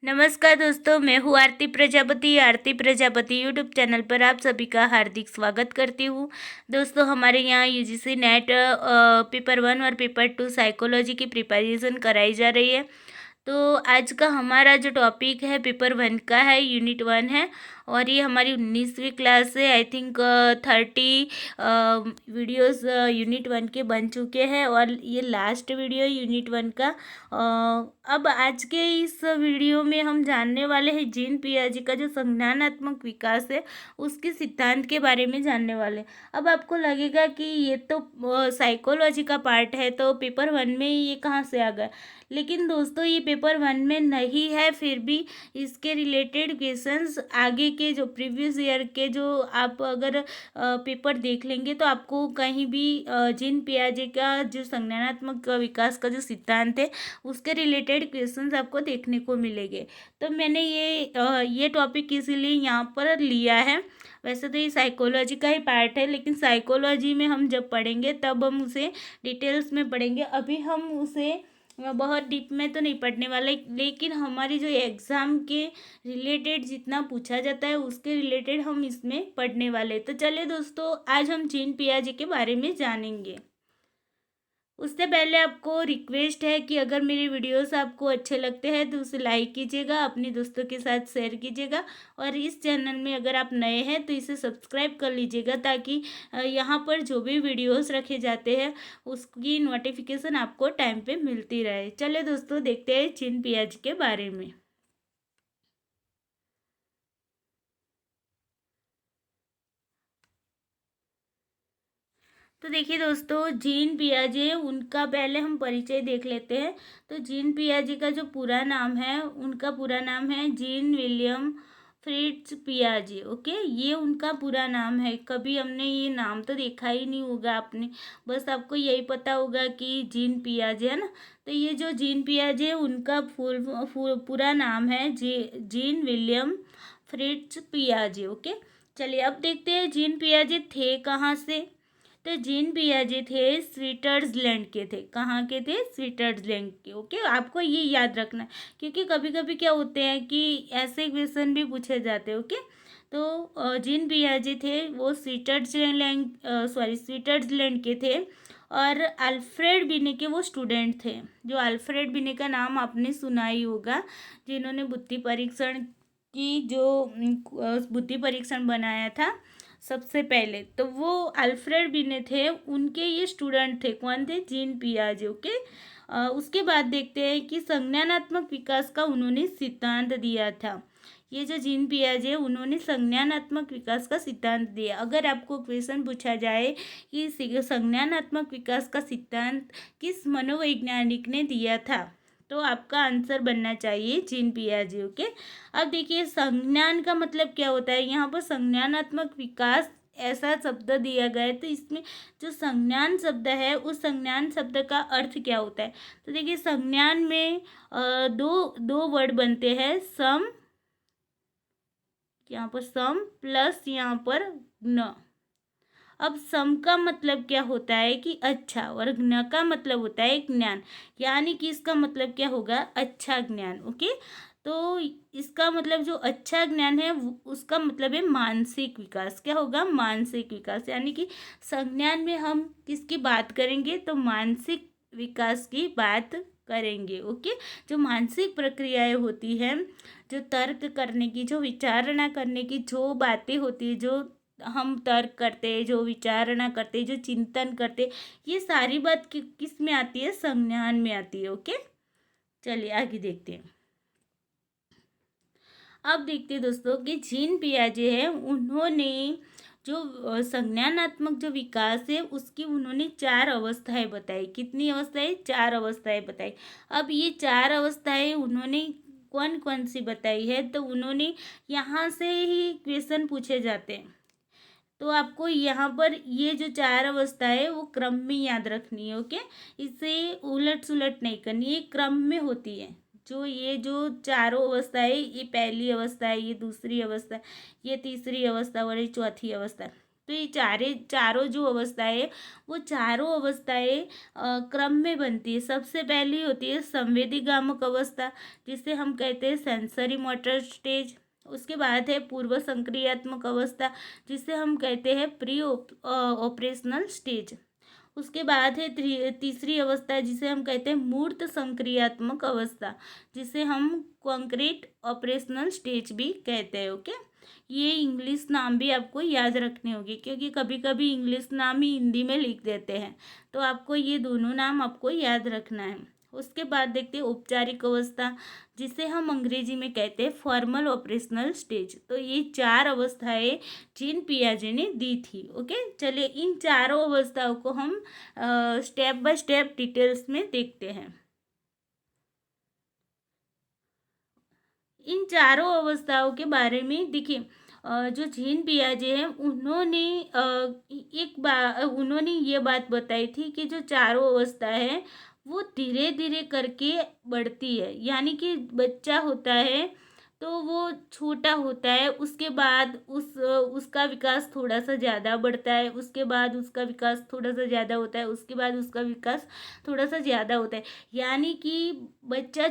नमस्कार दोस्तों, मैं हूँ आरती प्रजापति यूट्यूब चैनल पर आप सभी का हार्दिक स्वागत करती हूँ। दोस्तों, हमारे यहाँ यूजीसी नेट पेपर 1 और पेपर 2 साइकोलॉजी की प्रिपरेशन कराई जा रही है। तो आज का हमारा जो टॉपिक है पेपर 1 का है, यूनिट 1 है और ये हमारी 19वीं क्लास से आई थिंक 30 वीडियोस यूनिट 1 के बन चुके हैं और ये लास्ट वीडियो यूनिट 1 का। अब आज के इस वीडियो में हम जानने वाले हैं जीन पियाजे का जो संज्ञानात्मक विकास है उसके सिद्धांत के बारे में जानने वाले। अब आपको लगेगा कि ये तो साइकोलॉजी का पार्ट है, तो पेपर 1 में ये कहाँ से आ गया। लेकिन दोस्तों, ये पेपर 1 में नहीं है, फिर भी इसके रिलेटेड क्वेश्चंस आगे के जो प्रीवियस ईयर के जो आप अगर पेपर देख लेंगे तो आपको कहीं भी जीन पियाजे का जो संज्ञानात्मक विकास का जो सिद्धांत है उसके रिलेटेड क्वेश्चंस आपको देखने को मिलेंगे। तो मैंने ये टॉपिक इसीलिए यहाँ पर लिया है। वैसे तो ये साइकोलॉजी का ही पार्ट है, लेकिन साइकोलॉजी में हम जब पढ़ेंगे तब हम उसे डिटेल्स में पढ़ेंगे। अभी हम उसे बहुत डीप में तो नहीं पढ़ने वाले, लेकिन हमारी जो एग्ज़ाम के रिलेटेड जितना पूछा जाता है उसके रिलेटेड हम इसमें पढ़ने वाले। तो चलिए दोस्तों, आज हम जीन पियाजे के बारे में जानेंगे। उससे पहले आपको रिक्वेस्ट है कि अगर मेरे वीडियोस आपको अच्छे लगते हैं तो उसे लाइक कीजिएगा, अपने दोस्तों के साथ शेयर कीजिएगा और इस चैनल में अगर आप नए हैं तो इसे सब्सक्राइब कर लीजिएगा, ताकि यहाँ पर जो भी वीडियोस रखे जाते हैं उसकी नोटिफिकेशन आपको टाइम पे मिलती रहे। चलिए दोस्तों, देखते हैं जीन पियाजे के बारे में। तो देखिए दोस्तों, जीन पियाजे उनका पहले हम परिचय देख लेते हैं। तो जीन पियाजे का जो पूरा नाम है, उनका पूरा नाम है जीन विलियम फ्रिट्ज पियाजे। ओके, ये उनका पूरा नाम है। कभी हमने ये नाम तो देखा ही नहीं होगा आपने, बस आपको यही पता होगा कि जीन पियाजे है ना। तो ये जो जीन पियाजे उनका पूरा नाम है जीन विलियम फ्रिट्ज पियाजे। ओके, चलिए अब देखते हैं जीन पियाजे थे कहाँ से। तो जीन पियाजे थे स्विट्जरलैंड के थे। कहाँ के थे? स्विट्जरलैंड के। ओके, आपको ये याद रखना है, क्योंकि कभी कभी क्या होते हैं कि ऐसे क्वेश्चन भी पूछे जाते हैं। ओके, तो जीन पियाजे थे वो स्विट्जरलैंड के थे और अल्फ्रेड बिने के वो स्टूडेंट थे। जो अल्फ्रेड बिने का नाम आपने सुना ही होगा, जिन्होंने बुद्धि परीक्षण की जो बुद्धि परीक्षण बनाया था सबसे पहले, तो वो अल्फ्रेड बिने थे, उनके ये स्टूडेंट थे। कौन थे? जीन पियाजे। ओके, उसके बाद देखते हैं कि संज्ञानात्मक विकास का उन्होंने सिद्धांत दिया था। ये जो जीन पियाजे उन्होंने संज्ञानात्मक विकास का सिद्धांत दिया। अगर आपको क्वेश्चन पूछा जाए कि संज्ञानात्मक विकास का सिद्धांत किस मनोवैज्ञानिक ने दिया था, तो आपका आंसर बनना चाहिए जीन पियाजे। ओके, अब देखिए संज्ञान का मतलब क्या होता है। यहाँ पर संज्ञानात्मक विकास ऐसा शब्द दिया गया है, तो इसमें जो संज्ञान शब्द है उस संज्ञान शब्द का अर्थ क्या होता है। तो देखिए संज्ञान में दो दो वर्ड बनते हैं, सम, यहाँ पर सम प्लस यहाँ पर न। अब सम का मतलब क्या होता है कि अच्छा, और ज्ञ का मतलब होता है ज्ञान, यानी कि इसका मतलब क्या होगा? अच्छा ज्ञान। ओके, तो इसका मतलब जो अच्छा ज्ञान है उसका मतलब है मानसिक विकास। क्या होगा? मानसिक विकास। यानी कि संज्ञान में हम किसकी बात करेंगे? तो मानसिक विकास की बात करेंगे। ओके, जो मानसिक प्रक्रियाएं होती हैं, जो तर्क करने की, जो विचारणा करने की जो बातें होती है, जो हम तर्क करते हैं, जो विचारणा करते हैं, जो चिंतन करते हैं, ये सारी बात किस में आती है? संज्ञान में आती है। ओके, चलिए आगे देखते हैं। अब देखते हैं दोस्तों कि जीन पियाजे है, उन्होंने जो संज्ञानात्मक जो विकास है उसकी उन्होंने 4 अवस्थाएं बताई। कितनी अवस्थाएं? 4 अवस्थाएं बताई। अब ये 4 अवस्थाएं उन्होंने कौन कौन सी बताई है, तो उन्होंने यहाँ से ही क्वेश्चन पूछे जाते हैं। तो आपको यहाँ पर ये जो 4 अवस्था है वो क्रम में याद रखनी है। ओके, इसे उलट सुलट नहीं करनी, ये क्रम में होती है। ये जो चारों अवस्था है, ये पहली अवस्था है, ये दूसरी अवस्था है, ये तीसरी अवस्था और ये चौथी अवस्था है। तो ये चारों जो अवस्थाएं है वो चारों अवस्थाएं क्रम में बनती है। सबसे पहली होती है संवेदीगामक अवस्था, जिसे हम कहते हैं सेंसरी मोटर स्टेज। उसके बाद है पूर्व संक्रियात्मक अवस्था, जिसे हम कहते हैं प्री ऑपरेशनल स्टेज। उसके बाद है तीसरी अवस्था, जिसे हम कहते हैं मूर्त संक्रियात्मक अवस्था, जिसे हम कॉन्क्रीट ऑपरेशनल स्टेज भी कहते हैं। ओके, ये इंग्लिश नाम भी आपको याद रखने होंगे, क्योंकि कभी कभी इंग्लिश नाम ही हिंदी में लिख देते हैं, तो आपको ये दोनों नाम आपको याद रखना है। उसके बाद देखते हैं औपचारिक अवस्था, जिसे हम अंग्रेजी में कहते हैं फॉर्मल ऑपरेशनल स्टेज। तो ये चार अवस्थाएं जीन पियाजे ने दी थी। ओके, चलिए इन चारों अवस्थाओं को हम स्टेप बाय स्टेप डिटेल्स में देखते हैं। इन चारों अवस्थाओं के बारे में देखिए, जो जीन पियाजे हैं उन्होंने उन्होंने ये बात बताई थी कि जो चारों अवस्था है वो धीरे धीरे करके बढ़ती है। यानी कि बच्चा होता है तो वो छोटा होता है, उसके बाद उसका विकास थोड़ा सा ज़्यादा बढ़ता है, उसके बाद उसका विकास थोड़ा सा ज़्यादा होता है, उसके बाद उसका विकास थोड़ा सा ज़्यादा होता है। यानी कि बच्चा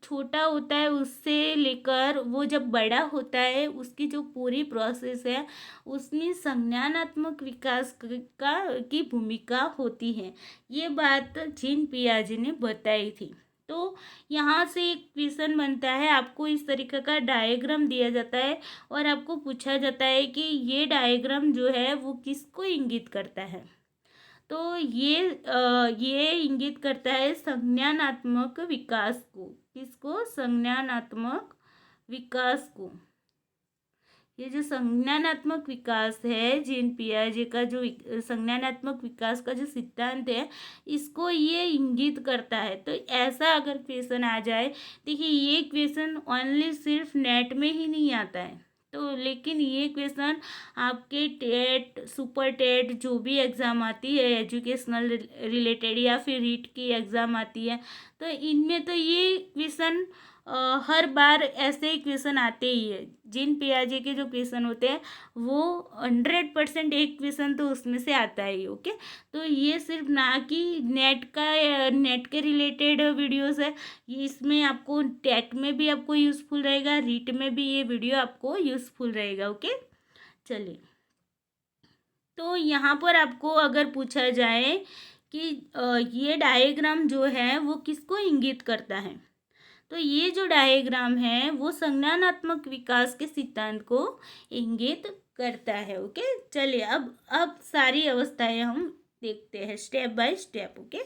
छोटा होता है, उससे लेकर वो जब बड़ा होता है उसकी जो पूरी प्रोसेस है उसमें संज्ञानात्मक विकास का की भूमिका होती है। ये बात जीन पियाजे ने बताई थी। तो यहाँ से एक क्वेश्चन बनता है, आपको इस तरीके का डायग्राम दिया जाता है और आपको पूछा जाता है कि ये डायग्राम जो है वो किसको इंगित करता है। तो ये इंगित करता है संज्ञानात्मक विकास को। किसको? संज्ञानात्मक विकास को। ये जो संज्ञानात्मक विकास है, जीन पियाजे का जो संज्ञानात्मक विकास का जो सिद्धांत है, इसको ये इंगित करता है। तो ऐसा अगर क्वेश्चन आ जाए, देखिए ये क्वेश्चन ओनली सिर्फ नेट में ही नहीं आता है, तो लेकिन ये क्वेश्चन आपके टेट, सुपर टेट जो भी एग्ज़ाम आती है एजुकेशनल रिलेटेड या फिर रीट की एग्ज़ाम आती है, तो इनमें तो ये क्वेश्चन हर बार ऐसे ही क्वेश्चन आते ही है। जिन पियाजे के जो क्वेश्चन होते हैं वो 100% एक क्वेश्चन तो उसमें से आता ही। ओके, तो ये सिर्फ ना कि नेट के रिलेटेड वीडियोस है, ये इसमें आपको टेट में भी आपको यूज़फुल रहेगा, रीट में भी ये वीडियो आपको यूज़फुल रहेगा। ओके, चलिए, तो यहाँ पर आपको अगर पूछा जाए कि ये डायग्राम जो है वो किसको इंगित करता है, तो ये जो डायग्राम है वो संज्ञानात्मक विकास के सिद्धांत को इंगित करता है। ओके, चलिए अब सारी अवस्थाएं हम देखते हैं स्टेप बाय स्टेप। ओके,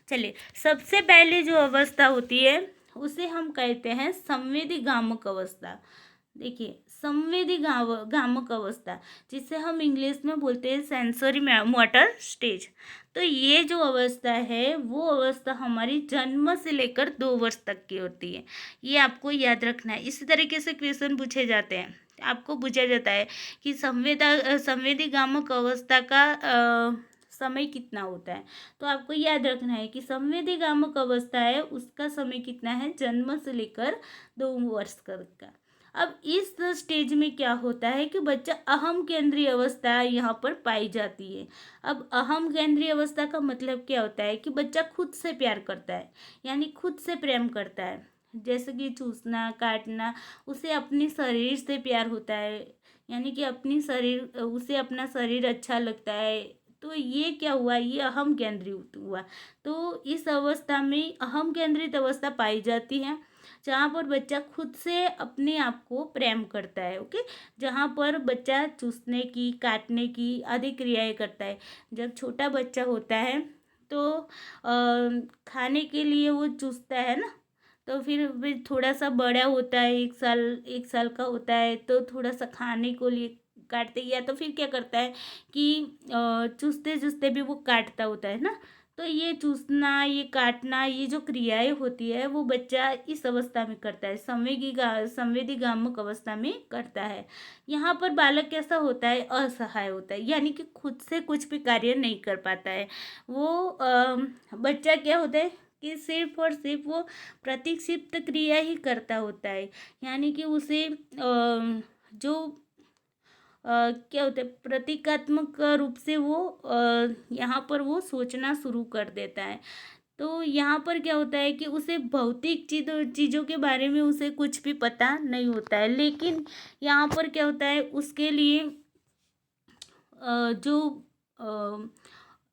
चलिए, सबसे पहले जो अवस्था होती है उसे हम कहते हैं संवेदीगामक अवस्था। देखिए, गामक अवस्था, जिसे हम इंग्लिश में बोलते हैं सेंसरी मोटर स्टेज। तो ये जो अवस्था है वो अवस्था हमारी जन्म से लेकर 2 वर्ष तक की होती है। ये आपको याद रखना है। इसी तरीके से क्वेश्चन पूछे जाते हैं, आपको पूछा जाता है कि संवेदीगामक अवस्था का समय कितना होता है। तो आपको याद रखना है कि संवेदीगामक अवस्था है उसका समय कितना है, जन्म से लेकर 2 वर्ष का। अब इस स्टेज में क्या होता है कि बच्चा अहम केंद्रीय अवस्था यहाँ पर पाई जाती है। अब अहम केंद्रीय अवस्था का मतलब क्या होता है कि बच्चा खुद से प्यार करता है, यानी खुद से प्रेम करता है, जैसे कि चूसना, काटना, उसे अपने शरीर से प्यार होता है, यानी कि उसे अपना शरीर अच्छा लगता है। तो ये क्या हुआ, ये अहम केंद्रित हुआ। तो इस अवस्था में अहम केंद्रित अवस्था पाई जाती है जहाँ पर बच्चा खुद से अपने आप को प्रेम करता है। ओके, जहाँ पर बच्चा चूसने की, काटने की आदि क्रियाएं करता है। जब छोटा बच्चा होता है तो खाने के लिए वो चूसता है ना, तो फिर थोड़ा सा बड़ा होता है, 1 साल का होता है, तो थोड़ा सा खाने को लिए काटते, या तो फिर क्या करता है कि चूसते चूसते भी वो काटता होता है ना। तो ये चूसना, ये काटना, ये जो क्रियाएं होती है वो बच्चा इस अवस्था में करता है, संवेदीगामक अवस्था में करता है। यहाँ पर बालक कैसा होता है, असहाय होता है, यानी कि खुद से कुछ भी कार्य नहीं कर पाता है। वो बच्चा क्या होता है कि सिर्फ और सिर्फ वो प्रतिक्षिप्त क्रिया ही करता होता है, यानी कि उसे जो क्या होता है, प्रतीकात्मक रूप से वो यहाँ पर वो सोचना शुरू कर देता है। तो यहाँ पर क्या होता है कि उसे भौतिक चीज़ों के बारे में उसे कुछ भी पता नहीं होता है, लेकिन यहाँ पर क्या होता है उसके लिए जो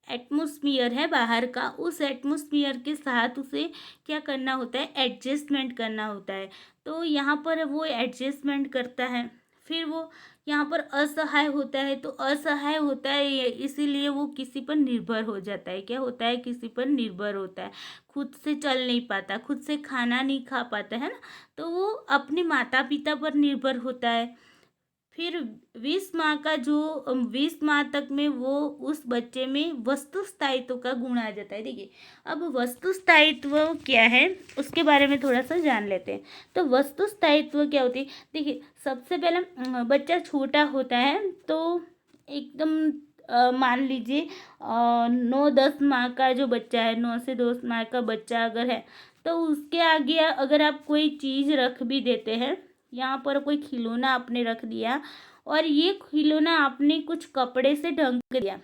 एटमॉस्फियर है बाहर का, उस एटमॉस्फियर के साथ उसे क्या करना होता है, एडजस्टमेंट करना होता है। तो यहाँ पर वो एडजस्टमेंट करता है, फिर वो यहाँ पर असहाय होता है। तो असहाय होता है इसीलिए वो किसी पर निर्भर हो जाता है। क्या होता है, किसी पर निर्भर होता है, खुद से चल नहीं पाता, खुद से खाना नहीं खा पाता है ना, तो वो अपने माता पिता पर निर्भर होता है। फिर 20 माह का जो 20 माह तक में वो उस बच्चे में वस्तु स्थायित्व का गुण आ जाता है। देखिए, अब वस्तु स्थायित्व क्या है उसके बारे में थोड़ा सा जान लेते हैं। तो वस्तु स्थायित्व क्या होती है, देखिए सबसे पहले बच्चा छोटा होता है तो एकदम मान लीजिए 9-10 माह का जो बच्चा है, 9 से 10 माह का बच्चा अगर है, तो उसके आगे अगर आप कोई चीज़ रख भी देते हैं, यहाँ पर कोई खिलौना आपने रख दिया और ये खिलौना आपने कुछ कपड़े से ढक दिया,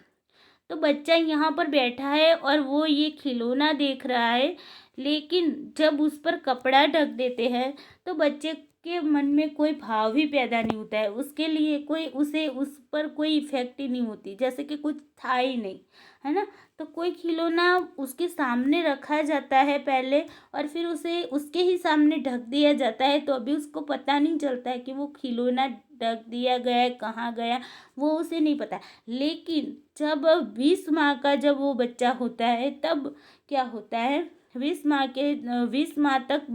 तो बच्चा यहाँ पर बैठा है और वो ये खिलौना देख रहा है, लेकिन जब उस पर कपड़ा ढक देते हैं तो बच्चे के मन में कोई भाव ही पैदा नहीं होता है, उसके लिए कोई उसे उस पर कोई इफेक्ट ही नहीं होती, जैसे कि कुछ था ही नहीं, है ना। तो कोई खिलौना उसके सामने रखा जाता है पहले और फिर उसे उसके ही सामने ढक दिया जाता है, तो अभी उसको पता नहीं चलता है कि वो खिलौना ढक दिया गया है, कहाँ गया, वो उसे नहीं पता। लेकिन जब 20 माह का जब वो बच्चा होता है तब क्या होता है, 20 माह तक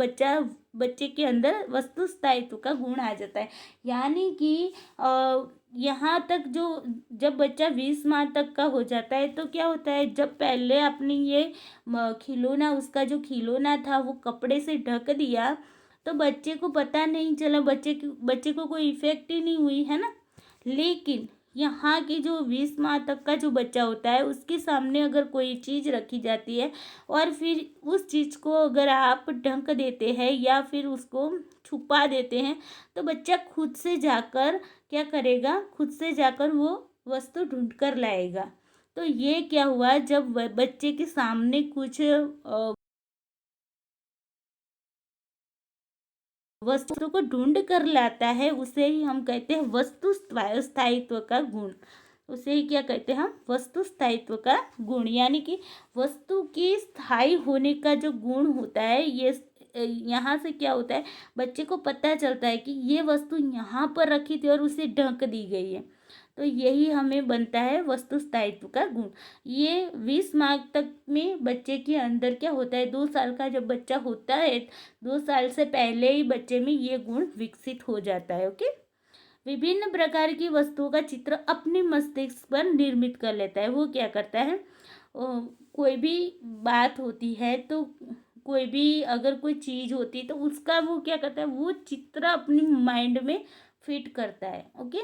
बच्चे के अंदर वस्तु स्थायित्व का गुण आ जाता है। यानी कि यहाँ तक जो जब बच्चा 20 माह तक का हो जाता है तो क्या होता है, जब पहले आपने ये खिलौना, उसका जो खिलौना था वो कपड़े से ढक दिया, तो बच्चे को पता नहीं चला, बच्चे को कोई इफेक्ट ही नहीं हुई, है ना। लेकिन यहाँ की जो 20 माह तक का जो बच्चा होता है उसके सामने अगर कोई चीज़ रखी जाती है और फिर उस चीज़ को अगर आप ढक देते हैं या फिर उसको छुपा देते हैं, तो बच्चा खुद से जाकर क्या करेगा, खुद से जाकर वो वस्तु ढूंढ कर लाएगा। तो ये क्या हुआ, जब बच्चे के सामने कुछ वस्तु को ढूंढ कर लाता है, उसे ही हम कहते हैं वस्तु स्थायित्व का गुण। उसे ही क्या कहते हैं हम, वस्तु स्थायित्व का गुण। यानी कि वस्तु के स्थायी होने का जो गुण होता है, ये यहाँ से क्या होता है, बच्चे को पता चलता है कि ये वस्तु यहाँ पर रखी थी और उसे ढक दी गई है। तो यही हमें बनता है वस्तु स्थायित्व का गुण। ये 20 माह तक में बच्चे के अंदर क्या होता है, 2 साल का जब बच्चा होता है, 2 साल से पहले ही बच्चे में ये गुण विकसित हो जाता है। ओके, विभिन्न प्रकार की वस्तुओं का चित्र अपने मस्तिष्क पर निर्मित कर लेता है। वो क्या करता है, कोई भी बात होती है तो कोई भी अगर कोई चीज़ होती है तो उसका वो क्या करता है, वो चित्र अपनी माइंड में फिट करता है। ओके,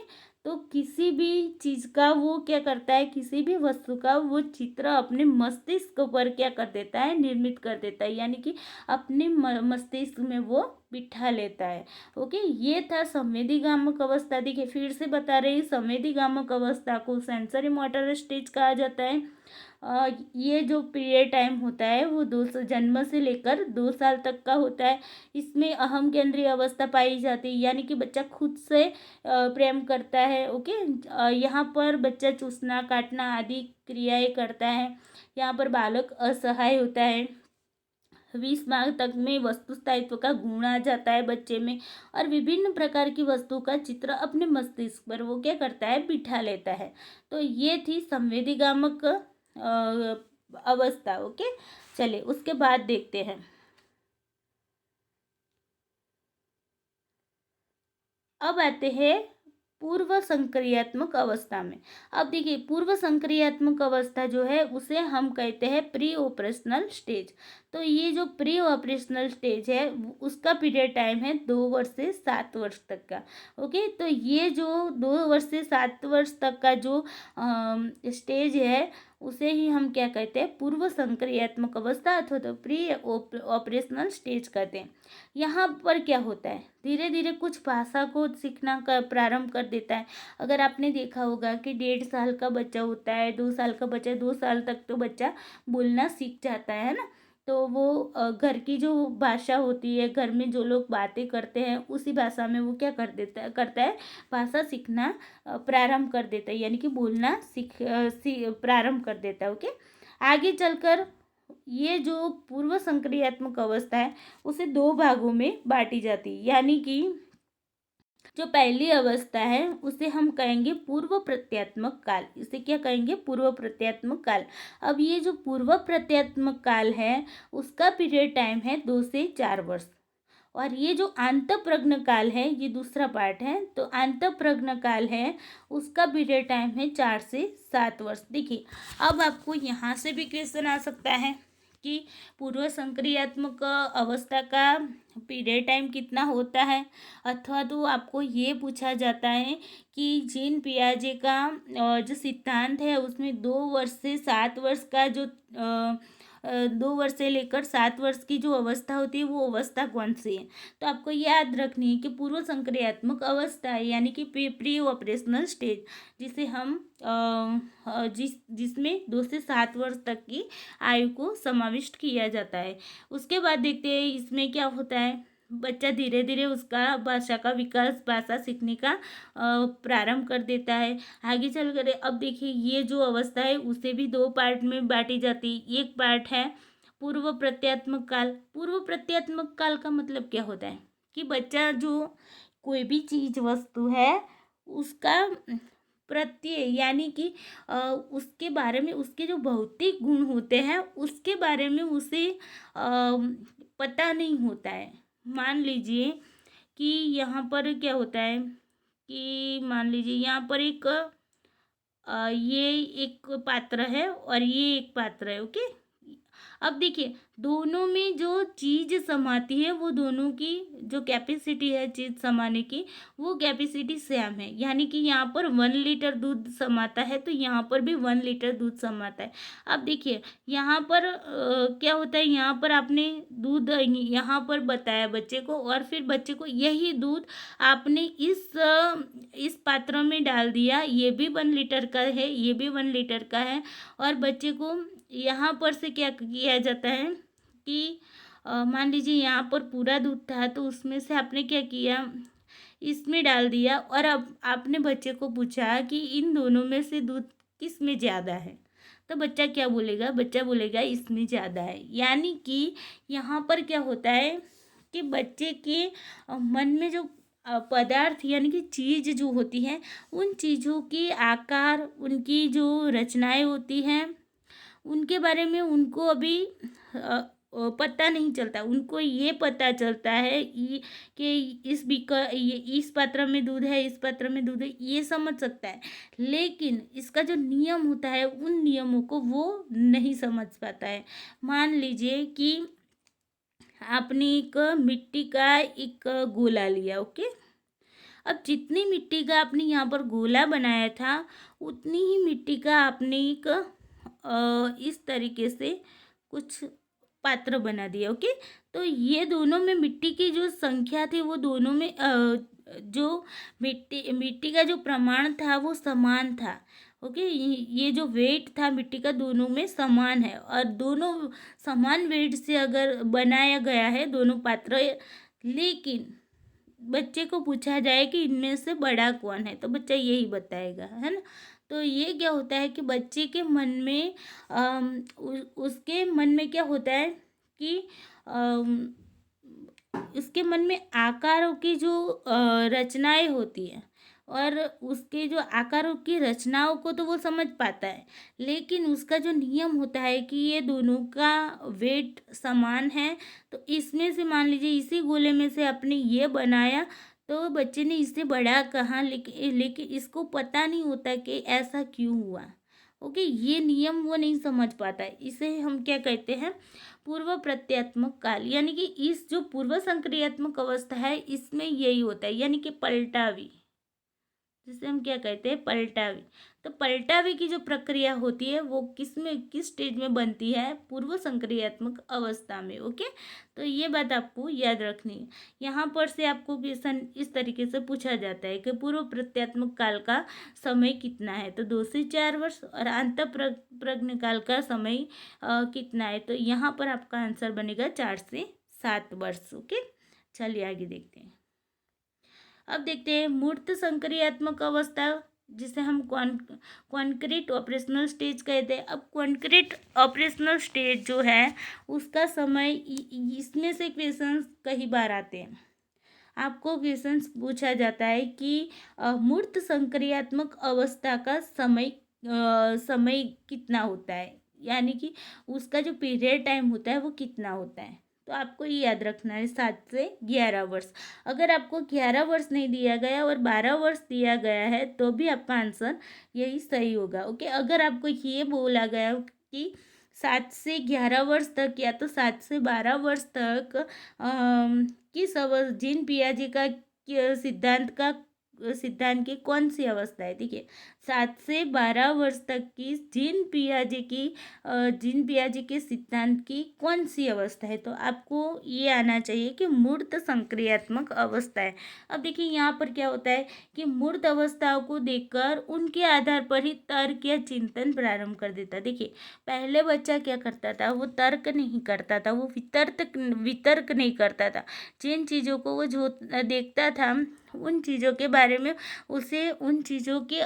तो किसी भी चीज़ का वो क्या करता है, किसी भी वस्तु का वो चित्र अपने मस्तिष्क पर क्या कर देता है, निर्मित कर देता है, यानी कि अपने मस्तिष्क में वो बिठा लेता है। ओके, ये था संवेदीगामक अवस्था। देखिए फिर से बता रही, संवेदीगामक अवस्था को सेंसरी मोटर स्टेज कहा जाता है। ये जो पीरियड टाइम होता है वो जन्म से लेकर 2 साल तक का होता है। इसमें अहम केंद्रीय अवस्था पाई जाती है, यानी कि बच्चा खुद से प्रेम करता है। ओके, यहाँ पर बच्चा चूसना काटना आदि क्रियाएं करता है। यहाँ पर बालक असहाय होता है। 20 माह तक में वस्तु स्थायित्व का गुण आ जाता है बच्चे में और विभिन्न प्रकार की वस्तु का चित्र अपने मस्तिष्क पर वो क्या करता है, बिठा लेता है। तो ये थी संवेदीगामक अवस्था। ओके, चलिए उसके बाद देखते हैं। अब आते हैं पूर्व संक्रियात्मक अवस्था में। अब देखिए पूर्व संक्रियात्मक अवस्था जो है उसे हम कहते हैं प्री ऑपरेशनल स्टेज। तो ये जो प्री ऑपरेशनल स्टेज है उसका पीरियड टाइम है 2 वर्ष से 7 वर्ष तक का। ओके, तो ये जो 2 वर्ष से 7 वर्ष तक का जो स्टेज है उसे ही हम क्या कहते हैं, पूर्व संक्रियात्मक अवस्था अथवा तो प्री ऑपरेशनल स्टेज कहते हैं। यहाँ पर क्या होता है, धीरे धीरे कुछ भाषा को सीखना का प्रारंभ कर देता है। अगर आपने देखा होगा कि 1.5 साल का बच्चा होता है, 2 साल का बच्चा, 2 साल तक तो बच्चा बोलना सीख जाता है ना। तो वो घर की जो भाषा होती है, घर में जो लोग बातें करते हैं उसी भाषा में वो क्या करता है, भाषा सीखना प्रारंभ कर देता है, यानी कि बोलना प्रारंभ कर देता है। ओके, आगे चलकर ये जो पूर्व संक्रियात्मक अवस्था है उसे 2 भागों में बांटी जाती है, यानी कि जो पहली अवस्था है उसे हम कहेंगे पूर्व प्रत्यात्मक काल। इसे क्या कहेंगे, पूर्व प्रत्यात्मक काल। अब ये जो पूर्व प्रत्यात्मक काल है उसका पीरियड टाइम है 2 से 4 वर्ष। और ये जो आंतःप्रज्ञ काल है, ये दूसरा पार्ट है, तो आंतःप्रज्ञ काल है उसका पीरियड टाइम है 4 से 7 वर्ष। देखिए, अब आपको यहाँ से भी क्वेश्चन आ सकता है कि पूर्व संक्रियात्मक अवस्था का पीरियड टाइम कितना होता है, अथवा तो आपको ये पूछा जाता है कि जीन पियाजे का जो सिद्धांत है उसमें 2 वर्ष से 7 वर्ष का जो 2 वर्ष से लेकर 7 वर्ष की जो अवस्था होती है वो अवस्था कौन सी है। तो आपको याद रखनी है कि पूर्व संक्रियात्मक अवस्था है, यानी कि प्री ऑपरेशनल स्टेज, जिसे हम जिसमें 2 से 7 वर्ष तक की आयु को समाविष्ट किया जाता है। उसके बाद देखते हैं इसमें क्या होता है, बच्चा धीरे धीरे उसका भाषा का विकास, भाषा सीखने का प्रारंभ कर देता है। आगे चल कर अब देखिए ये जो अवस्था है उसे भी 2 पार्ट में बांटी जाती है। एक पार्ट है पूर्व प्रत्यात्मक काल। पूर्व प्रत्यात्मक काल का मतलब क्या होता है कि बच्चा जो कोई भी चीज वस्तु है उसका प्रत्यय, यानी कि उसके बारे में, उसके जो भौतिक गुण होते हैं उसके बारे में उसे पता नहीं होता है। मान लीजिए कि यहाँ पर क्या होता है कि मान लीजिए यहाँ पर ये एक पात्र है और ये एक पात्र है। ओके, अब देखिए दोनों में जो चीज़ समाती है वो दोनों की जो कैपेसिटी है चीज़ समाने की वो कैपेसिटी सेम है, यानी कि यहाँ पर 1 लीटर दूध समाता है तो यहाँ पर भी 1 लीटर दूध समाता है। अब देखिए यहाँ पर क्या होता है, यहाँ पर आपने दूध यहाँ पर बताया बच्चे को और फिर बच्चे को यही दूध आपने इस पात्र में डाल दिया, ये भी 1 लीटर का है, ये भी 1 लीटर का है, और बच्चे को यहाँ पर से क्या किया जाता है कि मान लीजिए यहाँ पर पूरा दूध था तो उसमें से आपने क्या किया, इसमें डाल दिया, और अब आपने बच्चे को पूछा कि इन दोनों में से दूध किस में ज़्यादा है, तो बच्चा क्या बोलेगा, बच्चा बोलेगा इसमें ज़्यादा है। यानी कि यहाँ पर क्या होता है कि बच्चे के मन में जो पदार्थ यानी कि चीज़ जो होती है उन चीज़ों के आकार, उनकी जो रचनाएं होती हैं उनके बारे में उनको अभी पता नहीं चलता। उनको ये पता चलता है कि इस पात्र में दूध है, इस पात्र में दूध है, ये समझ सकता है, लेकिन इसका जो नियम होता है उन नियमों को वो नहीं समझ पाता है। मान लीजिए कि आपने एक मिट्टी का एक गोला लिया। ओके, अब जितनी मिट्टी का आपने यहाँ पर गोला बनाया था उतनी ही मिट्टी का आपने एक इस तरीके से कुछ पात्र बना दिया। ओके, तो ये दोनों में मिट्टी की जो संख्या थी वो दोनों में जो मिट्टी का जो प्रमाण था वो समान था। ओके, ये जो वेट था मिट्टी का दोनों में समान है, और दोनों समान वेट से अगर बनाया गया है दोनों पात्र, लेकिन बच्चे को पूछा जाए कि इनमें से बड़ा कौन है तो बच्चा यही बताएगा, है ना। तो ये क्या होता है कि बच्चे के मन में उसके मन में क्या होता है कि उसके मन में आकारों की जो रचनाएं होती हैं, और उसके जो आकारों की रचनाओं को तो वो समझ पाता है, लेकिन उसका जो नियम होता है कि ये दोनों का वेट समान है, तो इसमें से मान लीजिए इसी गोले में से आपने ये बनाया तो बच्चे ने इससे बड़ा कहा, लेकिन इसको पता नहीं होता कि ऐसा क्यों हुआ। ओके, ये नियम वो नहीं समझ पाता है। इसे हम क्या कहते हैं, पूर्व प्रत्यात्मक काल, यानी कि इस जो पूर्व संक्रियात्मक अवस्था है इसमें यही होता है, यानी कि पलटावी, जिसे हम क्या कहते हैं, पलटावी। तो पलटावे की जो प्रक्रिया होती है वो किस स्टेज में बनती है? पूर्व संक्रियात्मक अवस्था में। ओके, तो ये बात आपको याद रखनी है। यहाँ पर से आपको क्वेश्चन इस तरीके से पूछा जाता है कि पूर्व प्रत्यात्मक काल का समय कितना है? तो 2 से 4 वर्ष। और अंत प्रज्ञ काल का समय कितना है? तो यहाँ पर आपका आंसर बनेगा 4 से 7 वर्ष। ओके, चलिए आगे देखते हैं। अब देखते हैं मूर्त संक्रियात्मक अवस्था, जिसे हम कॉन्क्रीट ऑपरेशनल स्टेज कहते हैं। अब कॉन्क्रीट ऑपरेशनल स्टेज जो है उसका समय, इसमें से क्वेश्चंस कई बार आते हैं। आपको क्वेश्चंस पूछा जाता है कि मूर्त संक्रियात्मक अवस्था का समय कितना होता है, यानी कि उसका जो पीरियड टाइम होता है वो कितना होता है। तो आपको ये याद रखना है 7 से 11 वर्ष। अगर आपको 11 वर्ष नहीं दिया गया और 12 वर्ष दिया गया है तो भी आपका आंसर यही सही होगा। ओके, अगर आपको ये बोला गया कि 7 से 11 वर्ष तक या तो 7 से 12 वर्ष तक जीन पियाजे का सिद्धांत की कौन सी अवस्था है? देखिए, 7 से 12 वर्ष तक की जीन पियाजे के सिद्धांत की कौन सी अवस्था है? तो आपको ये आना चाहिए कि मूर्त संक्रियात्मक अवस्था है। अब देखिए यहाँ पर क्या होता है कि मूर्त अवस्थाओं को देखकर उनके आधार पर ही तर्क या चिंतन प्रारंभ कर देता। देखिए, पहले बच्चा क्या करता था? वो तर्क नहीं करता था, वो वितर्क नहीं करता था। जिन चीज़ों को वो जो देखता था उन चीज़ों के बारे में उसे उन चीज़ों के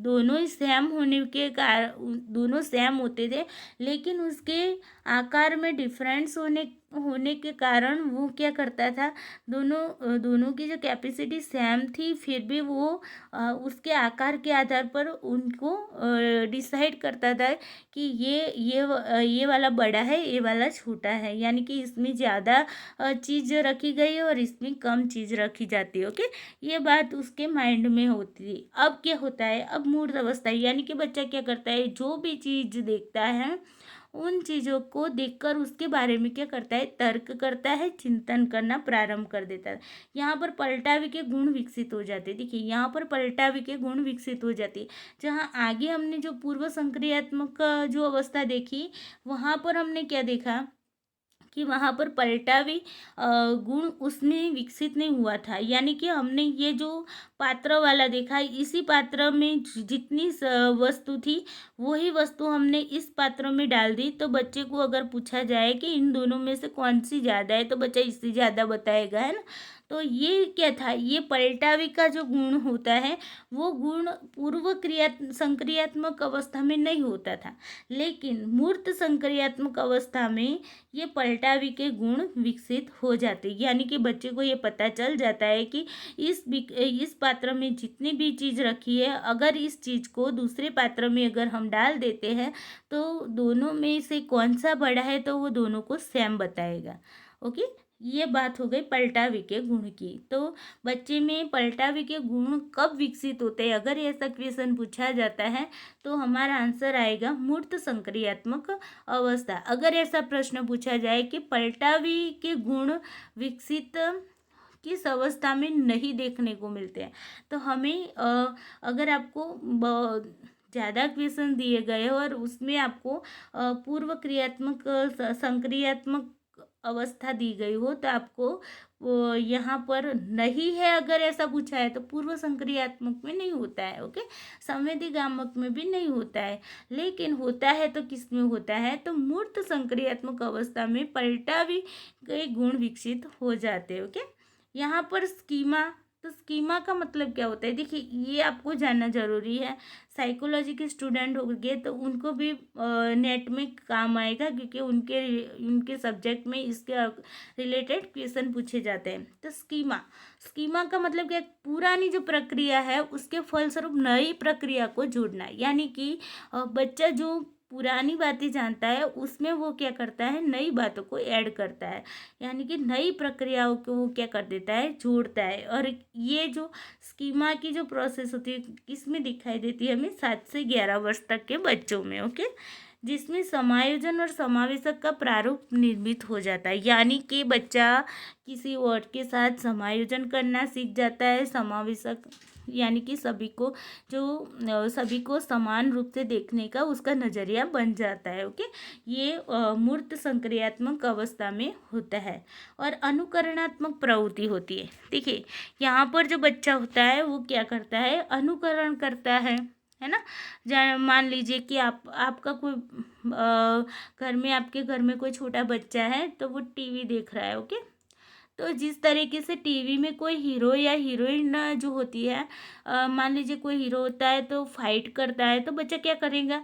दोनों ही सेम होने के कारण, दोनों सेम होते थे, लेकिन उसके आकार में डिफरेंस होने के कारण वो क्या करता था, दोनों की जो कैपेसिटी सेम थी फिर भी वो उसके आकार के आधार पर उनको डिसाइड करता था कि ये वाला बड़ा है, ये वाला छोटा है, यानी कि इसमें ज़्यादा चीज़ रखी गई है और इसमें कम चीज़ रखी जाती है। ओके, ये बात उसके माइंड में होती थी। अब क्या होता है? अब मूर्त अवस्था, यानी कि बच्चा क्या करता है, जो भी चीज़ देखता है उन चीज़ों को देखकर उसके बारे में क्या करता है? तर्क करता है, चिंतन करना प्रारंभ कर देता है। यहाँ पर पलटावे के गुण विकसित हो जाते हैं। देखिए, यहाँ पर पलटावे के गुण विकसित हो जाते हैं। जहाँ आगे हमने जो पूर्व संक्रियात्मक जो अवस्था देखी, वहाँ पर हमने क्या देखा कि वहाँ पर पलटावी गुण उसमें विकसित नहीं हुआ था, यानी कि हमने ये जो पात्र वाला देखा, इसी पात्र में जितनी वस्तु थी वही वस्तु हमने इस पात्र में डाल दी। तो बच्चे को अगर पूछा जाए कि इन दोनों में से कौन सी ज़्यादा है, तो बच्चा इससे ज़्यादा बताएगा, है ना। तो ये क्या था? ये पलटावी का जो गुण होता है वो गुण पूर्व संक्रियात्मक अवस्था में नहीं होता था, लेकिन मूर्त संक्रियात्मक अवस्था में ये पलटावी के गुण विकसित हो जाते, यानी कि बच्चे को ये पता चल जाता है कि इस पात्र में जितनी भी चीज़ रखी है, अगर इस चीज़ को दूसरे पात्र में अगर हम डाल देते हैं तो दोनों में से कौन सा बड़ा है, तो वो दोनों को सेम बताएगा। ओके, ये बात हो गई पलटावी के गुण की। तो बच्चे में पलटावी के गुण कब विकसित होते हैं, अगर ऐसा क्वेश्चन पूछा जाता है तो हमारा आंसर आएगा मूर्त संक्रियात्मक अवस्था। अगर ऐसा प्रश्न पूछा जाए कि पलटावी के गुण विकसित किस अवस्था में नहीं देखने को मिलते हैं, तो हमें अगर आपको ज़्यादा क्वेश्चन दिए गए और उसमें आपको पूर्व क्रियात्मक संक्रियात्मक अवस्था दी गई हो, तो आपको यहाँ पर नहीं है, अगर ऐसा पूछा है तो पूर्व संक्रियात्मक में नहीं होता है। ओके, संवेदीगामक में भी नहीं होता है, लेकिन होता है तो किस में होता है? तो मूर्त संक्रियात्मक अवस्था में पलटावी के गुण विकसित हो जाते हैं। ओके, यहाँ पर स्कीमा, तो स्कीमा का मतलब क्या होता है? देखिए, ये आपको जानना जरूरी है। साइकोलॉजी के स्टूडेंट होंगे तो उनको भी नेट में काम आएगा, क्योंकि उनके सब्जेक्ट में इसके रिलेटेड क्वेश्चन पूछे जाते हैं। तो स्कीमा का मतलब क्या? पुरानी जो प्रक्रिया है उसके फलस्वरूप नई प्रक्रिया को जोड़ना, यानी कि बच्चा जो पुरानी बातें जानता है उसमें वो क्या करता है? नई बातों को ऐड करता है, यानी कि नई प्रक्रियाओं को वो क्या कर देता है? जोड़ता है। और ये जो स्कीमा की जो प्रोसेस होती है किसमें दिखाई देती है? हमें 7 से 11 वर्ष तक के बच्चों में। ओके, जिसमें समायोजन और समावेशक का प्रारूप निर्मित हो जाता है। यानी कि बच्चा किसी वर्ड के साथ समायोजन करना सीख जाता है, समावेशक यानी कि सभी को समान रूप से देखने का उसका नज़रिया बन जाता है। ओके, ये मूर्त संक्रियात्मक अवस्था में होता है। और अनुकरणात्मक प्रवृत्ति होती है। देखिए, यहाँ पर जो बच्चा होता है वो क्या करता है, अनुकरण करता है ना। मान लीजिए कि आपका कोई आपके घर में कोई छोटा बच्चा है, तो वो टीवी देख रहा है। ओके, तो जिस तरीके से टीवी में कोई हीरो या हीरोइन जो होती है, मान लीजिए कोई हीरो होता है तो फाइट करता है, तो बच्चा क्या करेगा,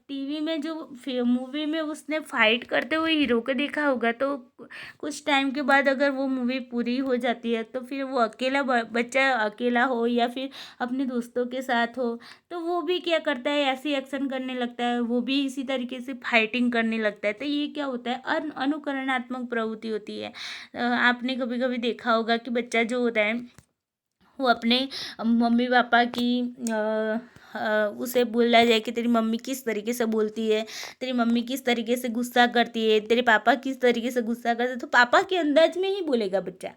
टीवी में जो मूवी में उसने फाइट करते हुए हीरो को देखा होगा, तो कुछ टाइम के बाद अगर वो मूवी पूरी हो जाती है, तो फिर वो बच्चा अकेला हो या फिर अपने दोस्तों के साथ हो, तो वो भी क्या करता है, ऐसी एक्शन करने लगता है, वो भी इसी तरीके से फाइटिंग करने लगता है। तो ये क्या होता है, अनुकरणात्मक प्रवृत्ति होती है। आपने कभी कभी देखा होगा कि बच्चा जो होता है वो अपने मम्मी पापा की उसे बोला जाए कि तेरी मम्मी किस तरीके से बोलती है, तेरी मम्मी किस तरीके से गुस्सा करती है, तेरे पापा किस तरीके से गुस्सा करते हैं, तो पापा के अंदाज में ही बोलेगा बच्चा।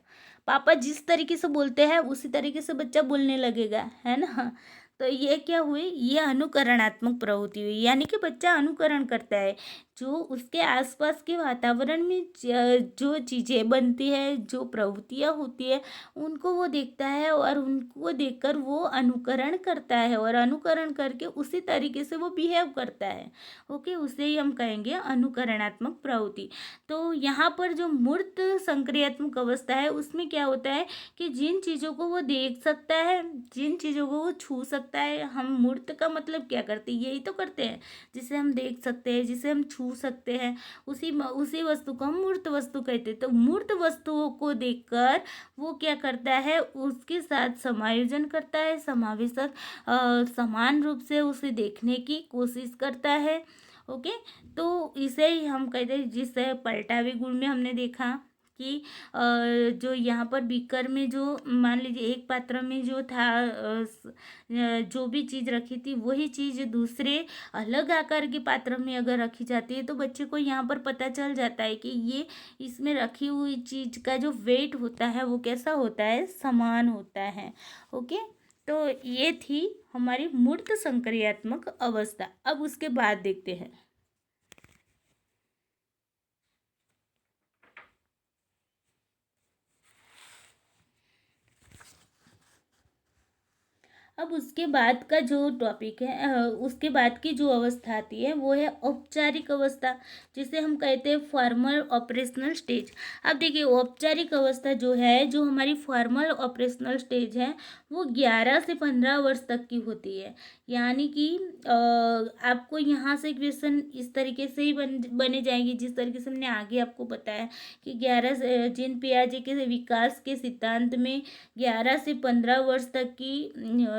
पापा जिस तरीके से बोलते हैं उसी तरीके से बच्चा बोलने लगेगा, है ना। तो ये क्या हुई, ये अनुकरणात्मक प्रवृत्ति हुई, यानी कि बच्चा अनुकरण करता है। जो उसके आसपास के वातावरण में जो चीज़ें बनती है, जो प्रवृत्तियाँ होती है, उनको वो देखता है और उनको देखकर वो अनुकरण करता है, और अनुकरण करके उसी तरीके से वो बिहेव करता है। ओके, उसे ही हम कहेंगे अनुकरणात्मक प्रवृत्ति। तो यहाँ पर जो मूर्त संक्रियात्मक अवस्था है, उसमें क्या होता है कि जिन चीज़ों को वो देख सकता है, जिन चीज़ों को वो छू सकता है, हम मूर्त का मतलब क्या करते हैं, यही तो करते हैं, जिसे हम देख सकते हैं, जिसे हम छू सकते हैं, उसी वस्तु को हम मूर्त वस्तु कहते हैं। तो मूर्त वस्तुओं को देखकर वो क्या करता है, उसके साथ समायोजन करता है, समावेशक समान रूप से उसे देखने की कोशिश करता है। ओके, तो इसे ही हम कहते हैं, जिसे पलटावी गुण में हमने देखा कि जो यहाँ पर बीकर में जो मान लीजिए एक पात्र में जो था, जो भी चीज़ रखी थी वही चीज़ दूसरे अलग आकार के पात्र में अगर रखी जाती है, तो बच्चे को यहाँ पर पता चल जाता है कि ये इसमें रखी हुई चीज़ का जो वेट होता है वो कैसा होता है, समान होता है। ओके, तो ये थी हमारी मूर्त संक्रियात्मक अवस्था। अब उसके बाद देखते हैं। अब उसके बाद का जो टॉपिक है, उसके बाद की जो अवस्था आती है वो है औपचारिक अवस्था, जिसे हम कहते हैं फॉर्मल ऑपरेशनल स्टेज। अब देखिए, औपचारिक अवस्था जो है, जो हमारी फॉर्मल ऑपरेशनल स्टेज है, वो 11 से 15 वर्ष तक की होती है। यानी कि आपको यहाँ से क्वेश्चन इस तरीके से ही बने जाएंगे, जिस तरीके से हमने आगे आपको बताया कि 11 जीन पियाजे के विकास के सिद्धांत में 11 से 15 वर्ष तक की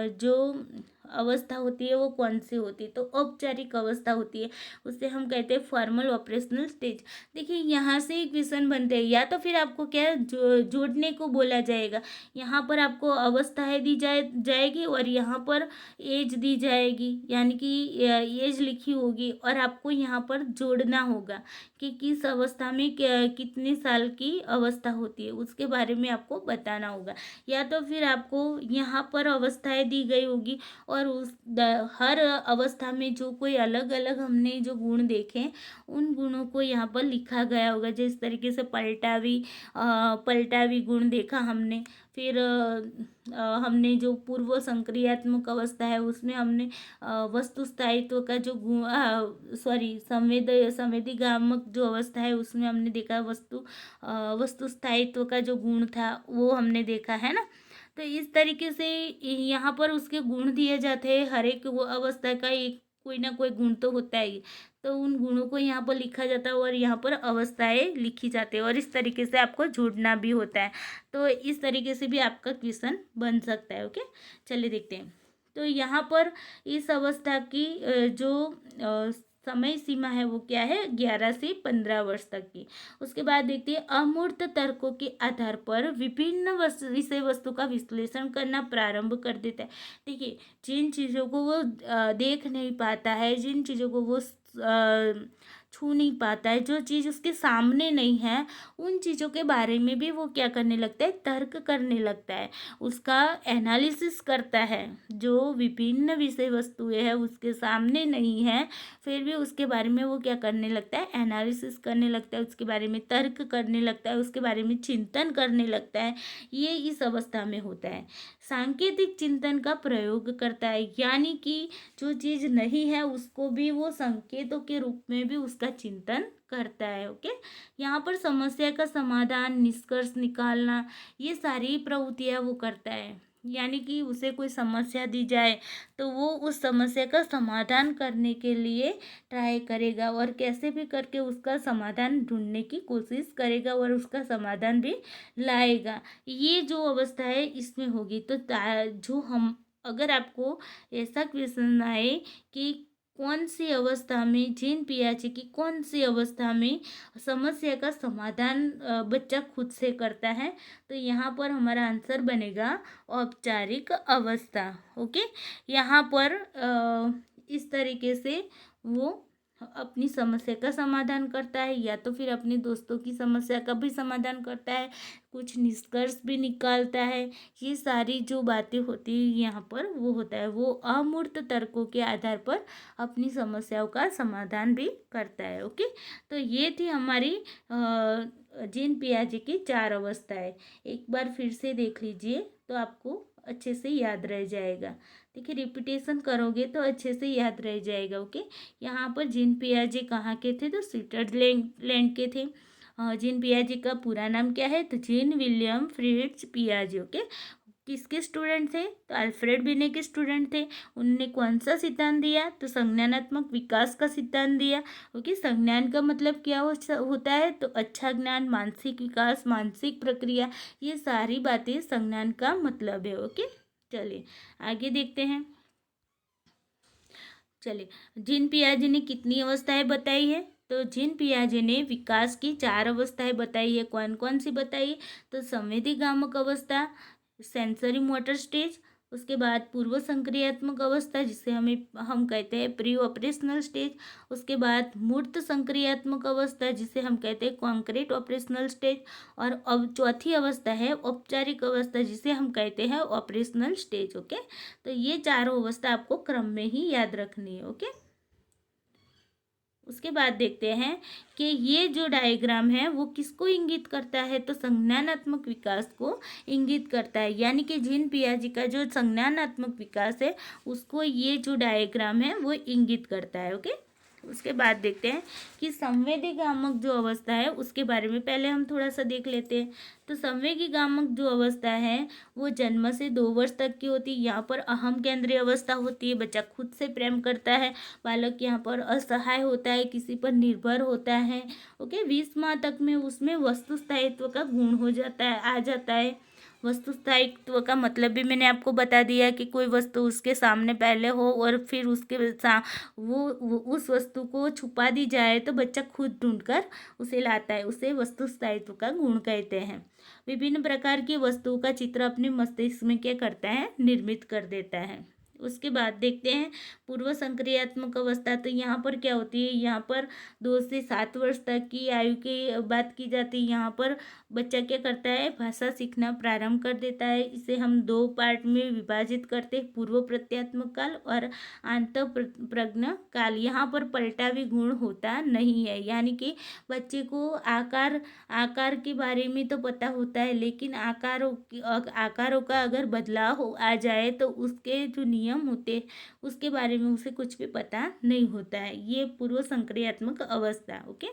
जो अवस्था होती है वो कौन सी होती है, तो औपचारिक अवस्था होती है, उसे हम कहते हैं फॉर्मल ऑपरेशनल स्टेज। देखिए, यहाँ से एक क्वेश्चन बनते हैं, या तो फिर आपको क्या जोड़ने को बोला जाएगा, यहाँ पर आपको अवस्थाएं दी जाएगी और यहाँ पर एज दी जाएगी, यानी कि एज लिखी होगी, और आपको यहाँ पर जोड़ना होगा कि किस अवस्था में कितने साल की अवस्था होती है, उसके बारे में आपको बताना होगा। या तो फिर आपको यहाँ पर अवस्थाएं दी गई होगी और हर अवस्था में जो कोई अलग अलग हमने जो गुण देखे, उन गुणों को यहाँ पर लिखा गया होगा। जिस तरीके से पलटावी गुण देखा हमने, फिर हमने जो पूर्व संक्रियात्मक अवस्था है उसमें हमने वस्तु स्थायित्व का जो गुण, संवेदीगामक जो अवस्था है उसमें हमने देखा वस्तु स्थायित्व का जो गुण था वो हमने देखा, है ना। तो इस तरीके से यहाँ पर उसके गुण दिए जाते हैं, हर एक वो अवस्था का एक कोई ना कोई गुण तो होता है, तो उन गुणों को यहाँ पर लिखा जाता है और यहाँ पर अवस्थाएं लिखी जाती है, और इस तरीके से आपको जोड़ना भी होता है। तो इस तरीके से भी आपका क्वेश्चन बन सकता है। ओके, चलिए देखते हैं। तो यहाँ पर इस अवस्था की जो समय सीमा है वो क्या है, 11 से 15 वर्ष तक की। उसके बाद देखते हैं अमूर्त तर्कों के आधार पर विभिन्न विषय वस्तु का विश्लेषण करना प्रारंभ कर देता है। देखिए, जिन चीज़ों को वो देख नहीं पाता है, जिन चीज़ों को वो छू नहीं पाता है, जो चीज़ उसके सामने नहीं है, उन चीज़ों के बारे में भी वो क्या करने लगता है, तर्क करने लगता है, उसका एनालिसिस करता है। जो विभिन्न विषय वस्तुएं हैं उसके सामने नहीं है, फिर भी उसके बारे में वो क्या करने लगता है, एनालिसिस करने लगता है, उसके बारे में तर्क करने लगता है, उसके बारे में चिंतन करने लगता है। ये इस अवस्था में होता है। सांकेतिक चिंतन का प्रयोग करता है, यानी कि जो चीज़ नहीं है उसको भी वो संकेतों के रूप में भी उसका चिंतन करता है। ओके, यहाँ पर समस्या का समाधान, निष्कर्ष निकालना, ये सारी प्रवृत्तियाँ वो करता है। यानी कि उसे कोई समस्या दी जाए तो वो उस समस्या का समाधान करने के लिए ट्राई करेगा और कैसे भी करके उसका समाधान ढूंढने की कोशिश करेगा और उसका समाधान भी लाएगा। ये जो अवस्था है इसमें होगी। तो जो हम, अगर आपको ऐसा क्वेश्चन आए कि कौन सी अवस्था में, जीन पियाजे की कौन सी अवस्था में समस्या का समाधान बच्चा खुद से करता है, तो यहाँ पर हमारा आंसर बनेगा औपचारिक अवस्था। ओके, यहाँ पर इस तरीके से वो अपनी समस्या का समाधान करता है, या तो फिर अपने दोस्तों की समस्या का भी समाधान करता है, कुछ निष्कर्ष भी निकालता है। ये सारी जो बातें होती है यहाँ पर वो होता है, वो अमूर्त तर्कों के आधार पर अपनी समस्याओं का समाधान भी करता है। ओके, तो ये थी हमारी जीन पियाजे की 4 अवस्थाएं। एक बार फिर से देख लीजिए तो आपको अच्छे से याद रह जाएगा। देखिए, रिपीटेशन करोगे तो अच्छे से याद रह जाएगा। ओके, यहाँ पर जीन पियाजे कहाँ के थे, तो स्विट्जरलैंड के थे। जीन पियाजे का पूरा नाम क्या है, तो जीन विलियम फ्रिट्ज पियाजे। ओके, किसके स्टूडेंट थे, तो अल्फ्रेड बिने के स्टूडेंट थे। उन्होंने कौन सा सिद्धांत दिया, तो संज्ञानात्मक विकास का सिद्धांत दिया। ओके, संज्ञान का मतलब क्या होता है, तो अच्छा ज्ञान, मानसिक विकास, मानसिक प्रक्रिया, ये सारी बातें संज्ञान का मतलब है। ओके, चलिए आगे देखते हैं। चलिए, जीन पियाजे ने कितनी अवस्थाएं बताई है, तो जीन पियाजे ने विकास की 4 अवस्थाएं बताई है। कौन कौन सी बताई, तो संवेदी गामक अवस्था, सेंसरी मोटर स्टेज, उसके बाद पूर्व संक्रियात्मक अवस्था जिसे हम कहते हैं प्री ऑपरेशनल स्टेज, उसके बाद मूर्त संक्रियात्मक अवस्था जिसे हम कहते हैं कॉन्क्रीट ऑपरेशनल स्टेज, और अब चौथी अवस्था है औपचारिक अवस्था जिसे हम कहते हैं ऑपरेशनल स्टेज। ओके, तो ये चारों अवस्था आपको क्रम में ही याद रखनी है। ओके, उसके बाद देखते हैं कि ये जो डायग्राम है वो किसको इंगित करता है, तो संज्ञानात्मक विकास को इंगित करता है। यानी कि जीन पियाजे का जो संज्ञानात्मक विकास है उसको ये जो डायग्राम है वो इंगित करता है। ओके, उसके बाद देखते हैं कि संवेदी गामक जो अवस्था है उसके बारे में पहले हम थोड़ा सा देख लेते हैं। तो संवेदी गामक जो अवस्था है वो जन्म से 2 वर्ष तक की होती है। यहाँ पर अहम केंद्रीय अवस्था होती है, बच्चा खुद से प्रेम करता है, बालक यहाँ पर असहाय होता है, किसी पर निर्भर होता है। ओके, 20 माह तक में उसमें वस्तु स्थायित्व का गुण हो जाता है, आ जाता है। वस्तु स्थायित्व का मतलब भी मैंने आपको बता दिया कि कोई वस्तु उसके सामने पहले हो और फिर उसके वो उस वस्तु को छुपा दी जाए तो बच्चा खुद ढूंढकर उसे लाता है, उसे वस्तु स्थायित्व का गुण कहते हैं। विभिन्न प्रकार की वस्तुओं का चित्र अपने मस्तिष्क में क्या करता है, निर्मित कर देता है। उसके बाद देखते हैं पूर्व संक्रियात्मक अवस्था। तो यहाँ पर क्या होती है, यहाँ पर 2 से 7 वर्ष तक की आयु की बात की जाती है। यहाँ पर बच्चा क्या करता है, भाषा सीखना प्रारंभ कर देता है। इसे हम 2 पार्ट में विभाजित करते हैं, पूर्व प्रत्यात्मक काल और आंत प्रज्ञ काल। यहाँ पर पलटावी गुण होता नहीं है, यानी कि बच्चे को आकार के बारे में तो पता होता है, लेकिन आकारों का अगर बदलाव आ जाए तो उसके जो नियम होते उसके बारे में उसे कुछ भी पता नहीं होता है। ये पूर्व संक्रियात्मक अवस्था। ओके,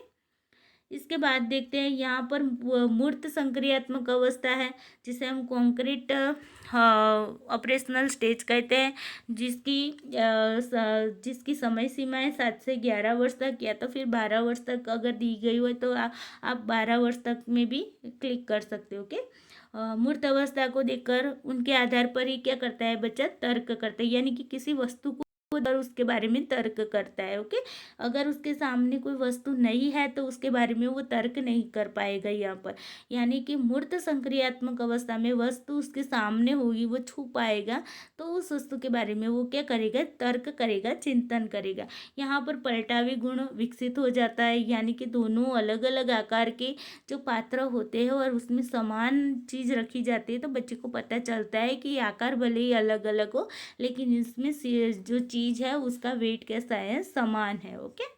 इसके बाद देखते हैं यहाँ पर मूर्त संक्रियात्मक अवस्था है जिसे हम कॉन्क्रीट ऑपरेशनल स्टेज कहते हैं, जिसकी समय सीमा है 7 से 11 वर्ष तक, या तो फिर 12 वर्ष तक अगर दी गई हो तो आप 12 वर्ष तक में भी क्लिक कर सकते हो। ओके, मूर्त अवस्था को देखकर उनके आधार पर ही क्या करता है बच्चा, तर्क करता है, यानी कि किसी वस्तु को और उसके बारे में तर्क करता है। ओके, अगर उसके सामने कोई वस्तु नहीं है तो उसके बारे में वो तर्क नहीं कर पाएगा यहाँ पर। यानी कि मूर्त संक्रियात्मक अवस्था में वस्तु उसके सामने होगी, वो छू पाएगा, तो उस वस्तु के बारे में वो क्या करेगा, तर्क करेगा, चिंतन करेगा। यहाँ पर पलटावी गुण विकसित हो जाता है, यानी कि दोनों अलग अलग आकार के जो पात्र होते हैं और उसमें समान चीज़ रखी जाती है, तो बच्चे को पता चलता है कि आकार भले ही अलग अलग हो, लेकिन इसमें जो चीज़ है उसका वेट कैसा है, समान है। ओके,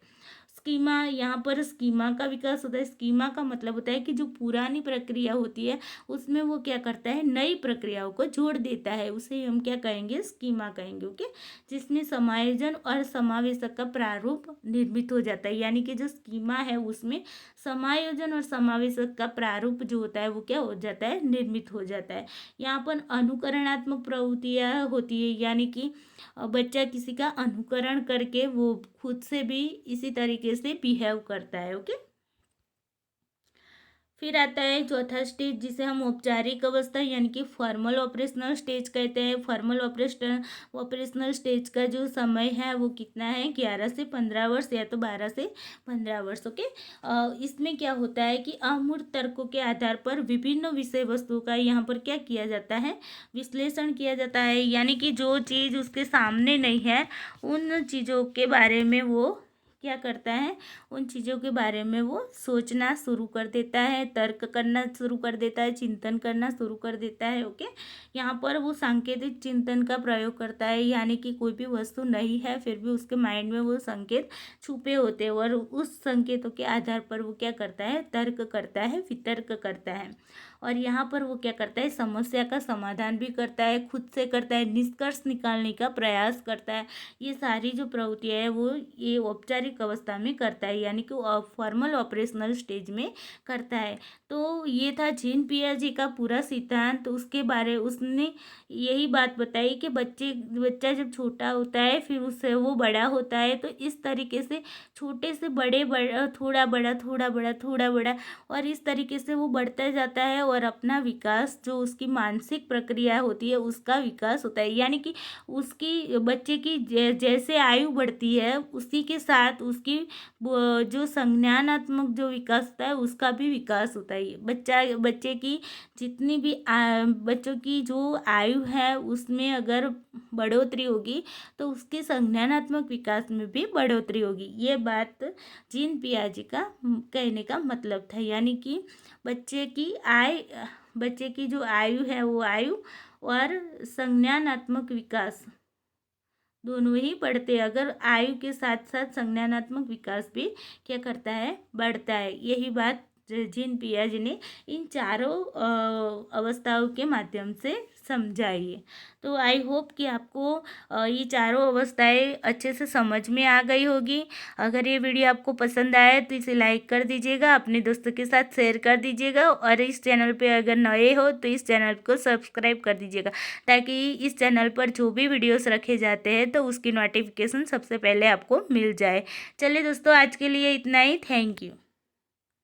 स्कीमा, यहाँ पर स्कीमा का विकास होता है। स्कीमा का मतलब होता है कि जो पुरानी प्रक्रिया होती है उसमें वो क्या करता है, नई प्रक्रियाओं को जोड़ देता है, उसे हम क्या कहेंगे, स्कीमा कहेंगे। ओके, जिसमें समायोजन और समावेशक का प्रारूप निर्मित हो जाता है। यानी कि जो स्कीमा है उसमें समायोजन और समावेशक का प्रारूप जो होता है वो क्या हो जाता है, निर्मित हो जाता है। यहाँ पर अनुकरणात्मक प्रवृत्तियाँ होती है, यानी कि बच्चा किसी का अनुकरण करके वो खुद से भी इसी तरीके से बिहेव करता है। ओके, फिर आता है चौथा स्टेज, जिसे हम औपचारिक अवस्था यानी कि फॉर्मल ऑपरेशनल स्टेज कहते हैं। फॉर्मल ऑपरेशनल स्टेज का जो समय है वो कितना है, 11 से 15 वर्ष या तो 12 से 15 वर्ष। ओके, इसमें क्या होता है कि अमूर्त तर्कों के आधार पर विभिन्न विषय वस्तुओं का यहाँ पर क्या किया जाता है, विश्लेषण किया जाता है। यानी कि जो चीज़ उसके सामने नहीं है उन चीज़ों के बारे में वो क्या करता है, उन चीज़ों के बारे में वो सोचना शुरू कर देता है, तर्क करना शुरू कर देता है, चिंतन करना शुरू कर देता है। ओके, यहाँ पर वो सांकेतिक चिंतन का प्रयोग करता है, यानी कि कोई भी वस्तु नहीं है फिर भी उसके माइंड में वो संकेत छुपे होते हैं और उस संकेतों के आधार पर वो क्या करता है, तर्क करता है, वितर्क करता है। और यहाँ पर वो क्या करता है, समस्या का समाधान भी करता है, खुद से करता है, निष्कर्ष निकालने का प्रयास करता है। ये सारी जो प्रवृत्तियाँ है वो ये औपचारिक अवस्था में करता है, यानी कि फॉर्मल ऑपरेशनल स्टेज में करता है। तो ये था जीन पियाजे का पूरा सिद्धांत। उसने यही बात बताई कि बच्चा जब छोटा होता है फिर उससे वो बड़ा होता है, तो इस तरीके से छोटे से बड़े थोड़ा बड़ा, थोड़ा बड़ा, थोड़ा बड़ा, और इस तरीके से वो बढ़ता जाता है और अपना विकास, जो उसकी मानसिक प्रक्रिया होती है उसका विकास होता है। यानी कि उसकी बच्चे की जैसे आयु बढ़ती है उसी के साथ उसकी जो संज्ञानात्मक जो विकास होता है उसका भी विकास होता है। बच्चे की जितनी भी बच्चों की जो आयु है उसमें अगर बढ़ोतरी होगी तो उसके संज्ञानात्मक विकास में भी बढ़ोतरी होगी। ये बात जीन पियाजे का कहने का मतलब था। यानी कि बच्चे की जो आयु है वो आयु और संज्ञानात्मक विकास दोनों ही बढ़ते हैं, अगर आयु के साथ साथ संज्ञानात्मक विकास भी क्या करता है, बढ़ता है। यही बात जीन पियाजे ने इन चारों अवस्थाओं के माध्यम से समझाई है। तो आई होप कि आपको ये चारों अवस्थाएं अच्छे से समझ में आ गई होगी। अगर ये वीडियो आपको पसंद आए तो इसे लाइक कर दीजिएगा, अपने दोस्तों के साथ शेयर कर दीजिएगा, और इस चैनल पे अगर नए हो तो इस चैनल को सब्सक्राइब कर दीजिएगा, ताकि इस चैनल पर जो भी वीडियोस रखे जाते हैं तो उसकी नोटिफिकेशन सबसे पहले आपको मिल जाए। चलिए दोस्तों, आज के लिए इतना ही। Thank you.